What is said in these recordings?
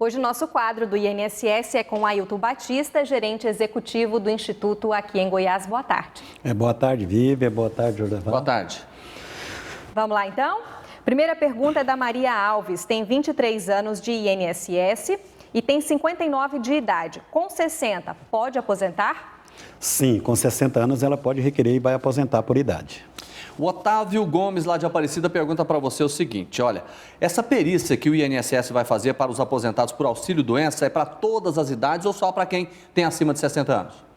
Hoje o nosso quadro do INSS é com Ailton Batista, gerente executivo do Instituto aqui em Goiás. Boa tarde. Boa tarde, Vivi. Boa tarde, Jordan. Boa tarde. Vamos lá, então? Primeira pergunta é da Maria Alves. Tem 23 anos de INSS e tem 59 de idade. Com 60, pode aposentar? Sim, com 60 anos ela pode requerer e vai aposentar por idade. O Otávio Gomes, lá de Aparecida, pergunta para você o seguinte, olha, essa perícia que o INSS vai fazer para os aposentados por auxílio-doença é para todas as idades ou só para quem tem acima de 60 anos?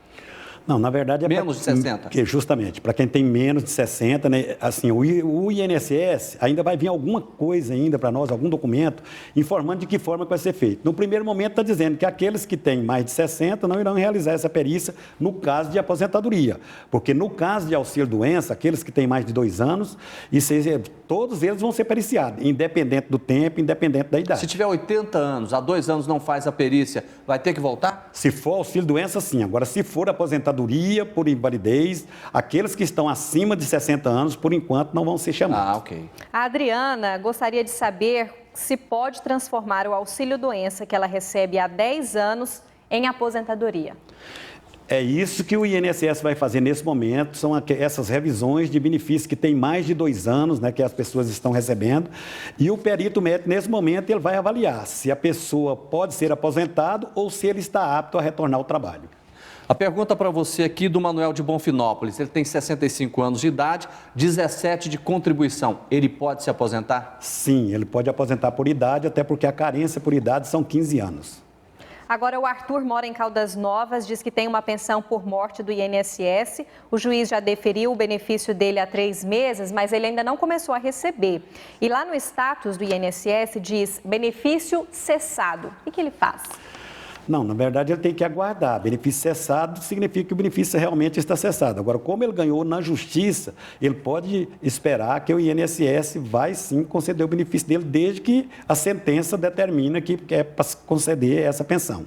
Não, na verdade é menos de 60. Justamente, para quem tem menos de 60, né, assim, o INSS ainda vai vir alguma coisa ainda para nós, algum documento, informando de que forma que vai ser feito. No primeiro momento está dizendo que aqueles que têm mais de 60 não irão realizar essa perícia no caso de aposentadoria, porque no caso de auxílio-doença, aqueles que têm mais de 2 anos, todos eles vão ser periciados, independente do tempo, independente da idade. Se tiver 80 anos, há 2 anos não faz a perícia, vai ter que voltar? Se for auxílio-doença, sim. Agora, se for aposentadoria por invalidez, aqueles que estão acima de 60 anos, por enquanto, não vão ser chamados. Ok. A Adriana gostaria de saber se pode transformar o auxílio-doença que ela recebe há 10 anos em aposentadoria. É isso que o INSS vai fazer nesse momento, são essas revisões de benefícios que tem mais de 2 anos, né, que as pessoas estão recebendo, e o perito médico, nesse momento, ele vai avaliar se a pessoa pode ser aposentado ou se ele está apto a retornar ao trabalho. A pergunta para você aqui do Manuel de Bonfinópolis, ele tem 65 anos de idade, 17 de contribuição, ele pode se aposentar? Sim, ele pode aposentar por idade, até porque a carência por idade são 15 anos. Agora, o Arthur mora em Caldas Novas, diz que tem uma pensão por morte do INSS. O juiz já deferiu o benefício dele há 3 meses, mas ele ainda não começou a receber. E lá no status do INSS diz benefício cessado. O que ele faz? Não, na verdade ele tem que aguardar. Benefício cessado significa que o benefício realmente está cessado. Agora, como ele ganhou na justiça, ele pode esperar que o INSS vai sim conceder o benefício dele, desde que a sentença determina que é para conceder essa pensão.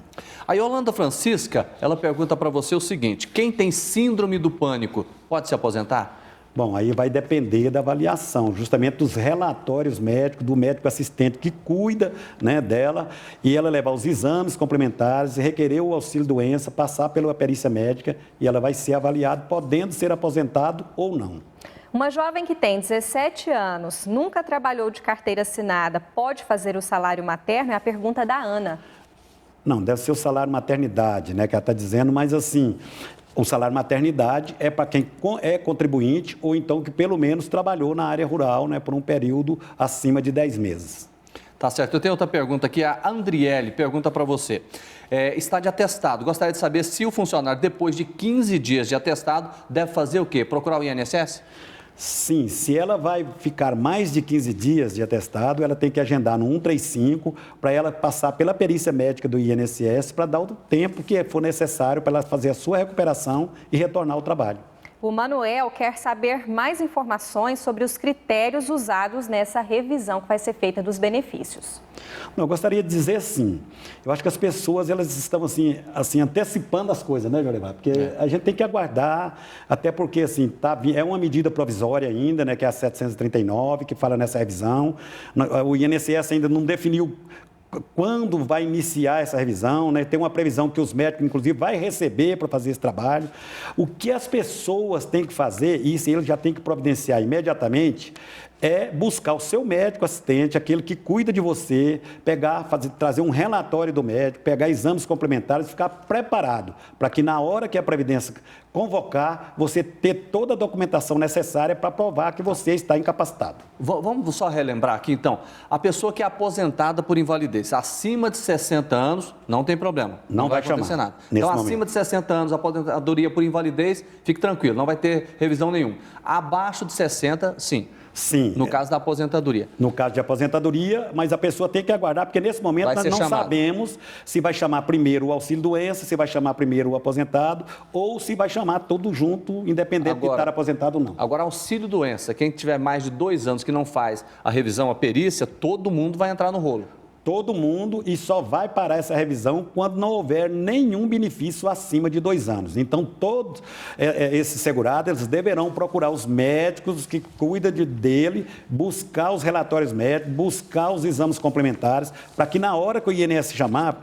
A Yolanda Francisca, ela pergunta para você o seguinte, quem tem síndrome do pânico pode se aposentar? Bom, aí vai depender da avaliação, justamente dos relatórios médicos, do médico assistente que cuida, né, dela, e ela levar os exames complementares, requerer o auxílio-doença, passar pela perícia médica e ela vai ser avaliada, podendo ser aposentado ou não. Uma jovem que tem 17 anos, nunca trabalhou de carteira assinada, pode fazer o salário materno? É a pergunta da Ana. Não, deve ser o salário maternidade, né, que ela está dizendo, mas assim... O salário maternidade é para quem é contribuinte ou então que pelo menos trabalhou na área rural, né, por um período acima de 10 meses. Tá certo. Eu tenho outra pergunta aqui. A Andriele pergunta para você. Está de atestado. Gostaria de saber se o funcionário, depois de 15 dias de atestado, deve fazer o quê? Procurar o INSS? Sim, se ela vai ficar mais de 15 dias de atestado, ela tem que agendar no 135 para ela passar pela perícia médica do INSS para dar o tempo que for necessário para ela fazer a sua recuperação e retornar ao trabalho. O Manuel quer saber mais informações sobre os critérios usados nessa revisão que vai ser feita dos benefícios. Não, eu gostaria de dizer assim, eu acho que as pessoas elas estão assim antecipando as coisas, né, Jorge? Porque a gente tem que aguardar, até porque assim, é uma medida provisória ainda, né, que é a 739, que fala nessa revisão. O INSS ainda não definiu quando vai iniciar essa revisão, né? Tem uma previsão que os médicos, inclusive, vai receber para fazer esse trabalho. O que as pessoas têm que fazer, e isso eles já têm que providenciar imediatamente, é buscar o seu médico assistente, aquele que cuida de você, trazer um relatório do médico, pegar exames complementares e ficar preparado para que na hora que a Previdência convocar, você ter toda a documentação necessária para provar que você está incapacitado. Vamos só relembrar aqui, então. A pessoa que é aposentada por invalidez, acima de 60 anos, não tem problema. Não vai acontecer nada. Então, acima de 60 anos, aposentadoria por invalidez, fique tranquilo, não vai ter revisão nenhuma. Abaixo de 60, sim. Sim. No caso da aposentadoria. No caso de aposentadoria, mas a pessoa tem que aguardar, porque nesse momento nós não sabemos se vai chamar primeiro o auxílio-doença, se vai chamar primeiro o aposentado, ou se vai chamar todo junto, independente de estar aposentado ou não. Agora, auxílio-doença, quem tiver mais de 2 anos que não faz a revisão, a perícia, todo mundo vai entrar no rolo. todo mundo e só vai parar essa revisão quando não houver nenhum benefício acima de 2 anos. Então, todos esses segurados, eles deverão procurar os médicos que cuidam dele, buscar os relatórios médicos, buscar os exames complementares, para que na hora que o INSS chamar,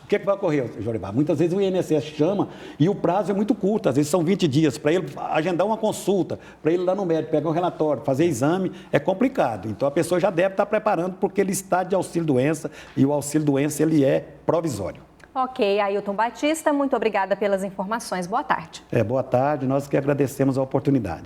o que vai ocorrer, Joribá? Muitas vezes o INSS chama e o prazo é muito curto, às vezes são 20 dias, para ele agendar uma consulta, para ele ir lá no médico, pegar um relatório, fazer exame, é complicado. Então, a pessoa já deve estar preparando, porque ele está de auxílio-doença e o auxílio-doença ele é provisório. Ok, Ailton Batista, muito obrigada pelas informações. Boa tarde. Boa tarde, nós que agradecemos a oportunidade.